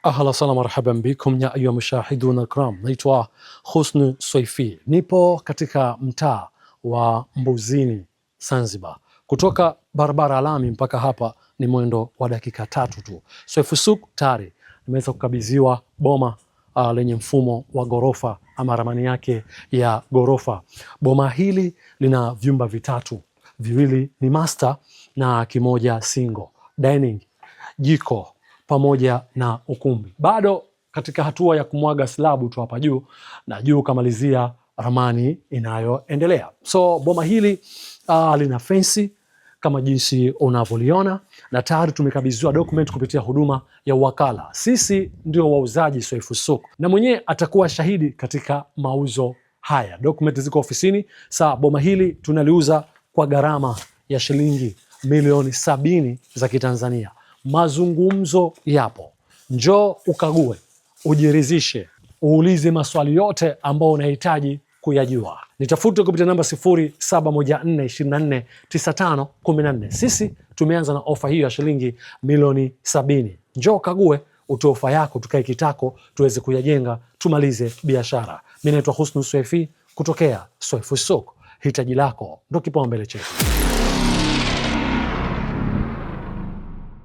Ahla sana marhaban bikum ya ayuha mushahiduna alkiram. Naitwa Husnu Swaifi, nipo katika mtaa wa Mbuzini Zanzibar. Kutoka barabara Alami mpaka hapa ni mwendo wa dakika 3 tu. Swaifu Souk tayari nimeweza kukabidhiwa boma lenye mfumo wa gorofa ama ramani yake ya gorofa. Boma hili lina vyumba vitatu, viwili ni master na kimoja single, dining, jiko pamoja na ukumbi. Bado katika hatua ya kumwaga slabu tu hapa juu, na juu kamalizia ramani inayoendelea. So boma hili lina fensi kama jinsi unavyoliona, na tayari tumekabidhiwa document kupitia huduma ya wakala. Sisi ndio wauzaji Swaifu Souk, na mwenyewe atakuwa shahidi katika mauzo haya. Document ziko ofisini. Saa boma hili tunaliuza kwa gharama ya shilingi milioni 70 za Kitanzania. Mazungumzo yapo, njoo ukague, ujiridhishe, uulize maswali yote ambayo unahitaji kuyajua. Nitafute kupitia namba 0714249514. Sisi tumeanza na ofa hiyo ya shilingi milioni 70. Njoo kague, utoe ofa yako, tukae kitako, tuweze kuyajenga, tumalize biashara. Mimi naitwa Husnu Swaifi kutokea Swaifu Souk. Hitaji lako ndo kipaumbele chetu.